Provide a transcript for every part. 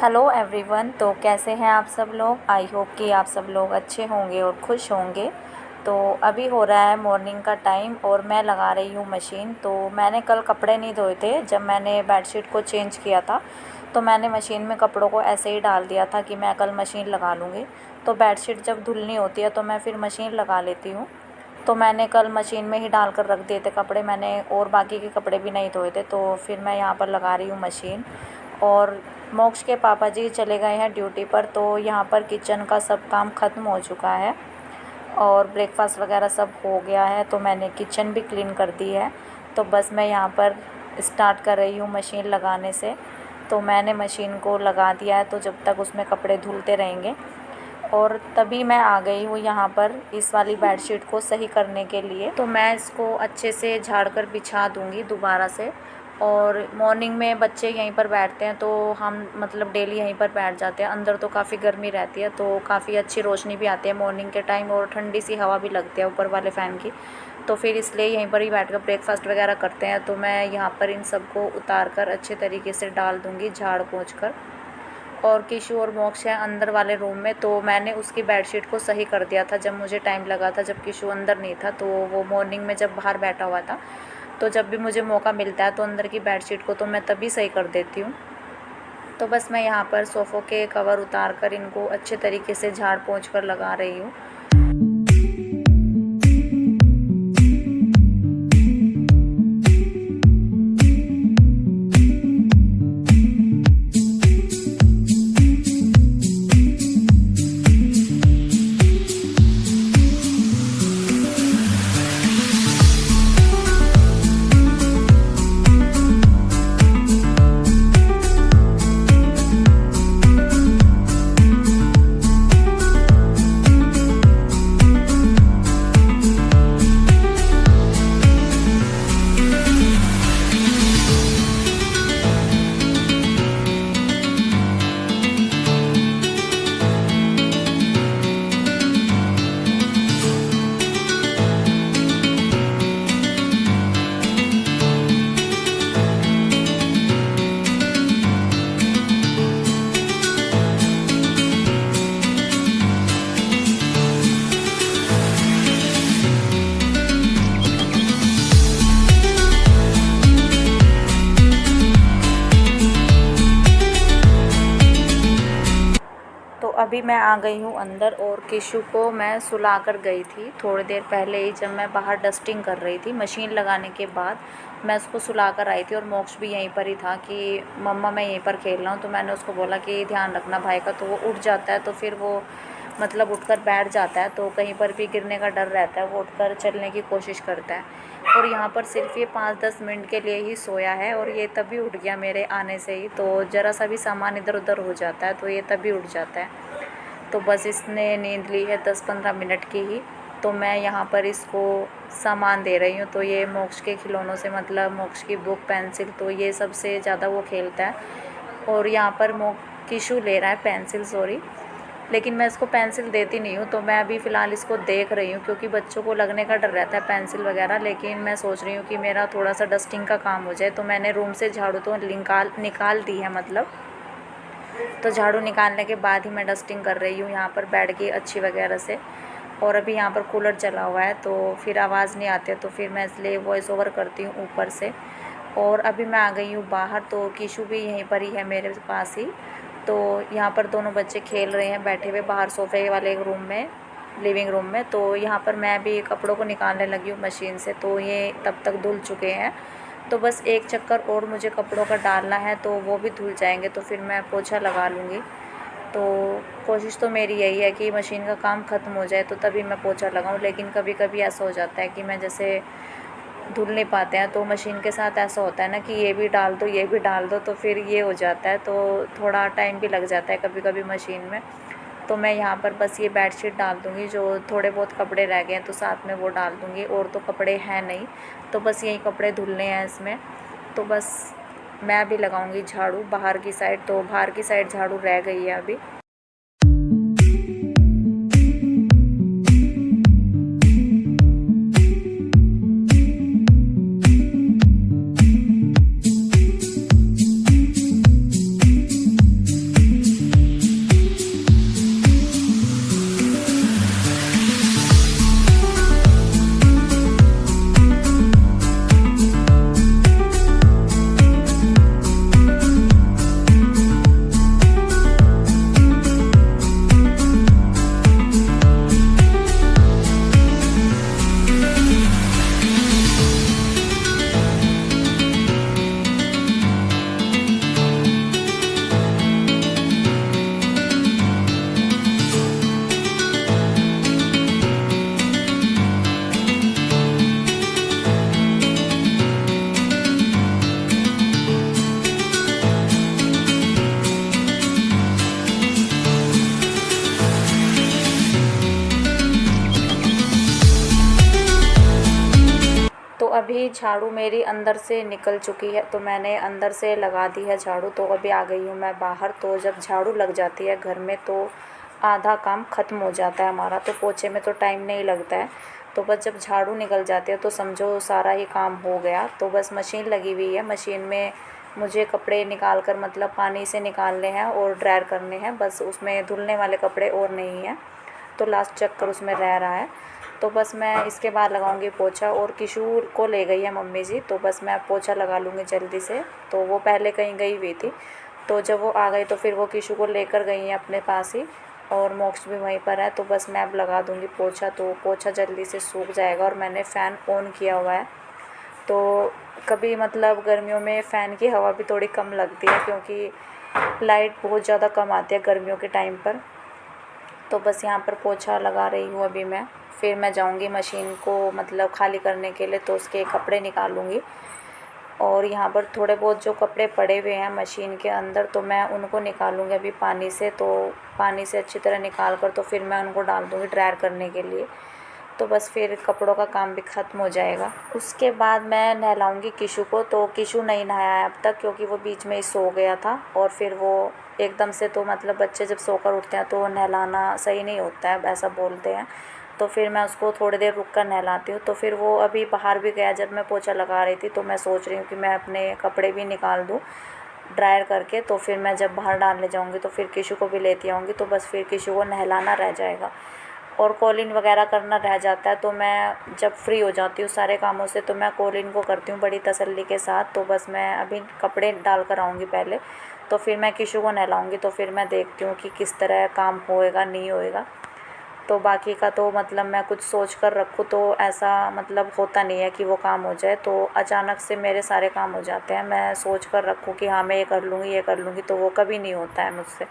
Hello everyone. तो कैसे हैं आप सब लोग। आई होप कि आप सब लोग अच्छे होंगे और खुश होंगे। तो अभी हो रहा है मॉर्निंग का टाइम और मैं लगा रही हूँ मशीन। तो मैंने कल कपड़े नहीं धोए थे, जब मैंने बेडशीट को चेंज किया था तो मैंने मशीन में कपड़ों को ऐसे ही डाल दिया था कि मैं कल मशीन लगा लूँगी। तो बेडशीट जब धुलनी होती है तो मैं फिर मशीन लगा लेती हूँ। तो मैंने कल मशीन में ही डाल कर रख दिए थे कपड़े मैंने, और बाकी के कपड़े भी नहीं धोए थे। तो फिर मैं यहाँ पर लगा रही हूँ मशीन। और मोक्ष के पापा जी चले गए हैं ड्यूटी पर, तो यहाँ पर किचन का सब काम ख़त्म हो चुका है और ब्रेकफास्ट वगैरह सब हो गया है। तो मैंने किचन भी क्लीन कर दी है। तो बस मैं यहाँ पर स्टार्ट कर रही हूँ मशीन लगाने से। तो मैंने मशीन को लगा दिया है, तो जब तक उसमें कपड़े धुलते रहेंगे। और तभी मैं आ गई हूँ यहाँ पर इस वाली बेडशीट को सही करने के लिए। तो मैं इसको अच्छे से झाड़ कर बिछा दूँगी दोबारा से। और मॉर्निंग में बच्चे यहीं पर बैठते हैं, तो हम मतलब डेली यहीं पर बैठ जाते हैं। अंदर तो काफ़ी गर्मी रहती है, तो काफ़ी अच्छी रोशनी भी आती है मॉर्निंग के टाइम और ठंडी सी हवा भी लगती है ऊपर वाले फ़ैन की। तो फिर इसलिए यहीं पर ही बैठ कर ब्रेकफास्ट वगैरह करते हैं। तो मैं यहाँ पर इन सबको उतार कर अच्छे तरीके से डाल दूँगी झाड़ पोंछ कर। और किशु और मोक्ष है अंदर वाले रूम में, तो मैंने उसकी बेडशीट को सही कर दिया था जब मुझे टाइम लगा था, जब किशु अंदर नहीं था। तो वो मॉर्निंग में जब बाहर बैठा हुआ था, तो जब भी मुझे मौका मिलता है तो अंदर की बेडशीट को तो मैं तभी सही कर देती हूँ। तो बस मैं यहाँ पर सोफ़ों के कवर उतार कर इनको अच्छे तरीके से झाड़ पोंछ कर लगा रही हूँ। तो अभी मैं आ गई हूँ अंदर और किशु को मैं सुला कर गई थी थोड़ी देर पहले ही, जब मैं बाहर डस्टिंग कर रही थी मशीन लगाने के बाद। मैं उसको सुला कर आई थी और मोक्ष भी यहीं पर ही था कि मम्मा मैं यहीं पर खेल रहा हूँ। तो मैंने उसको बोला कि ध्यान रखना भाई का। तो वो उठ जाता है, तो फिर वो मतलब उठकर बैठ जाता है, तो कहीं पर भी गिरने का डर रहता है, वो उठकर चलने की कोशिश करता है। और यहाँ पर सिर्फ ये 5-10 मिनट के लिए ही सोया है और ये तभी उठ गया मेरे आने से ही। तो ज़रा सा भी सामान इधर उधर हो जाता है तो ये तभी उठ जाता है। तो बस इसने नींद ली है 10-15 मिनट की ही। तो मैं यहाँ पर इसको सामान दे रही हूँ। तो ये मोक्ष के खिलौनों से, मतलब मोक्ष की बुक पेंसिल, तो ये सबसे ज़्यादा वो खेलता है। और यहाँ पर किशु ले रहा है पेंसिल, सॉरी, लेकिन मैं इसको पेंसिल देती नहीं हूँ। तो मैं अभी फ़िलहाल इसको देख रही हूँ, क्योंकि बच्चों को लगने का डर रहता है पेंसिल वगैरह। लेकिन मैं सोच रही हूँ कि मेरा थोड़ा सा डस्टिंग का काम हो जाए। तो मैंने रूम से झाड़ू तो निकाल दी है मतलब। तो झाड़ू निकालने के बाद ही मैं डस्टिंग कर रही हूँ यहाँ पर बेड की अच्छी वगैरह से। और अभी यहाँ पर कूलर चला हुआ है, तो फिर आवाज़ नहीं आती है, तो फिर मैं इसलिए वॉइस ओवर करती हूँ ऊपर से। और अभी मैं आ गई हूँ बाहर, तो किशु भी यहीं पर ही है मेरे पास ही। तो यहाँ पर दोनों बच्चे खेल रहे हैं बैठे हुए बाहर सोफ़े वाले रूम में, लिविंग रूम में। तो यहाँ पर मैं भी कपड़ों को निकालने लगी हूँ मशीन से, तो ये तब तक धुल चुके हैं। तो बस एक चक्कर और मुझे कपड़ों का डालना है, तो वो भी धुल जाएंगे, तो फिर मैं पोछा लगा लूँगी। तो कोशिश तो मेरी यही है कि मशीन का काम ख़त्म हो जाए तो तभी मैं पोछा लगाऊँ। लेकिन कभी कभी ऐसा हो जाता है कि मैं जैसे धुल नहीं पाते हैं, तो मशीन के साथ ऐसा होता है ना कि ये भी डाल दो ये भी डाल दो, तो फिर ये हो जाता है। तो थोड़ा टाइम भी लग जाता है कभी कभी मशीन में। तो मैं यहाँ पर बस ये बेडशीट डाल दूँगी, जो थोड़े बहुत कपड़े रह गए हैं तो साथ में वो डाल दूँगी। और तो कपड़े हैं नहीं, तो बस यही कपड़े धुलने हैं इसमें। तो बस मैं अभी लगाऊँगी झाड़ू बाहर की साइड। तो बाहर की साइड झाड़ू रह गई है अभी। अभी झाड़ू मेरी अंदर से निकल चुकी है, तो मैंने अंदर से लगा दी है झाड़ू। तो अभी आ गई हूँ मैं बाहर। तो जब झाड़ू लग जाती है घर में तो आधा काम ख़त्म हो जाता है हमारा। तो पोछे में तो टाइम नहीं लगता है, तो बस जब झाड़ू निकल जाती है तो समझो सारा ही काम हो गया। तो बस मशीन लगी हुई है, मशीन में मुझे कपड़े निकाल कर मतलब पानी से निकालने हैं और ड्रायर करने हैं। बस उसमें धुलने वाले कपड़े और नहीं हैं, तो लास्ट चक्कर उसमें रह रहा है। तो बस मैं इसके बाद लगाऊंगी पोछा। और किशु को ले गई है मम्मी जी, तो बस मैं पोछा लगा लूँगी जल्दी से। तो वो पहले कहीं गई हुई थी, तो जब वो आ गई तो फिर वो किशु को लेकर गई हैं अपने पास ही, और मोक्ष भी वहीं पर है। तो बस मैं अब लगा दूँगी पोछा, तो पोछा जल्दी से सूख जाएगा। और मैंने फ़ैन ऑन किया हुआ है, तो कभी मतलब गर्मियों में फ़ैन की हवा भी थोड़ी कम लगती है, क्योंकि लाइट बहुत ज़्यादा कम आती है गर्मियों के टाइम पर। तो बस यहाँ पर पोछा लगा रही हूँ अभी मैं। फिर मैं जाऊँगी मशीन को मतलब खाली करने के लिए, तो उसके कपड़े निकालूँगी। और यहाँ पर थोड़े बहुत जो कपड़े पड़े हुए हैं मशीन के अंदर, तो मैं उनको निकालूँगी अभी पानी से। तो पानी से अच्छी तरह निकाल कर तो फिर मैं उनको डाल दूँगी ड्रायर करने के लिए। तो बस फिर कपड़ों का काम भी ख़त्म हो जाएगा। उसके बाद मैं नहलाऊँगी किशु को। तो किशु नहीं नहाया है अब तक, क्योंकि वो बीच में ही सो गया था। और फिर वो एकदम से तो मतलब बच्चे जब सोकर उठते हैं तो नहलाना सही नहीं होता है, ऐसा बोलते हैं। तो फिर मैं उसको थोड़ी देर रुक कर नहलाती हूँ। तो फिर वो अभी बाहर भी गया जब मैं पोछा लगा रही थी। तो मैं सोच रही हूँ कि मैं अपने कपड़े भी निकाल दूँ ड्रायर करके, तो फिर मैं जब बाहर डालने जाऊँगी तो फिर किशु को भी लेती आऊँगी। तो बस फिर किशु को नहलाना रह जाएगा और कॉलिंग वगैरह करना रह जाता है। तो मैं जब फ्री हो जाती हूँ सारे कामों से तो मैं कॉलिंग को करती हूँ बड़ी तसल्ली के साथ। तो बस मैं अभी कपड़े डाल कर आऊँगी पहले, तो फिर मैं किशु को नहलाऊँगी। तो फिर मैं देखती हूँ कि किस तरह काम होएगा नहीं होएगा। तो बाकी का तो मतलब मैं कुछ सोच कर रखूँ तो ऐसा मतलब होता नहीं है कि वो काम हो जाए। तो अचानक से मेरे सारे काम हो जाते हैं, मैं सोच कर रखूँ कि हाँ मैं ये कर लूँगी ये कर लूँगी, तो वो कभी नहीं होता है मुझसे।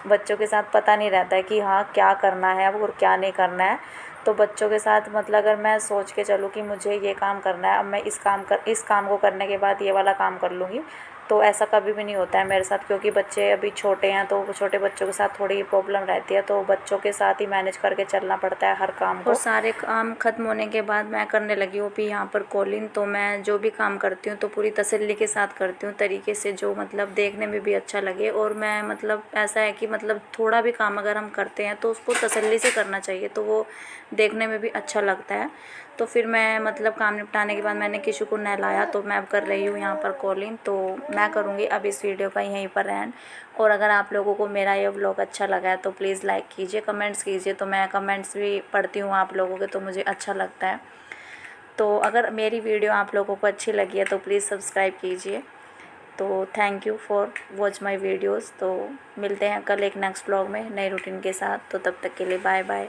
बच्चों के साथ पता नहीं रहता है कि हाँ क्या करना है अब और क्या नहीं करना है। तो बच्चों के साथ मतलब अगर मैं सोच के चलूँ कि मुझे ये काम करना है, अब मैं इस काम को करने के बाद ये वाला काम कर लूँगी, तो ऐसा कभी भी नहीं होता है मेरे साथ। क्योंकि बच्चे अभी छोटे हैं, तो छोटे बच्चों के साथ थोड़ी प्रॉब्लम रहती है, तो बच्चों के साथ ही मैनेज करके चलना पड़ता है हर काम को। और सारे काम ख़त्म होने के बाद मैं करने लगी हूँ भी यहाँ पर कॉलिंग। तो मैं जो भी काम करती हूँ तो पूरी तसल्ली के साथ करती हूँ, तरीके से जो मतलब देखने में भी अच्छा लगे। और मैं मतलब ऐसा है कि मतलब थोड़ा भी काम अगर हम करते हैं तो उसको तसल्ली से करना चाहिए, तो वो देखने में भी अच्छा लगता है। तो फिर मैं मतलब काम निपटाने के बाद मैंने किशु को नहलाया, तो मैं अब कर रही हूँ यहाँ पर कॉलिंग। तो मैं करूँगी अब इस वीडियो का यहीं पर एंड। और अगर आप लोगों को मेरा ये व्लॉग अच्छा लगा है तो प्लीज़ लाइक कीजिए, कमेंट्स कीजिए। तो मैं कमेंट्स भी पढ़ती हूँ आप लोगों के, तो मुझे अच्छा लगता है। तो अगर मेरी वीडियो आप लोगों को अच्छी लगी है तो प्लीज़ सब्सक्राइब कीजिए। तो thank you for watch my videos. तो मिलते हैं कल एक नेक्स्ट व्लॉग में नए रूटीन के साथ। तो तब तक के लिए बाय बाय।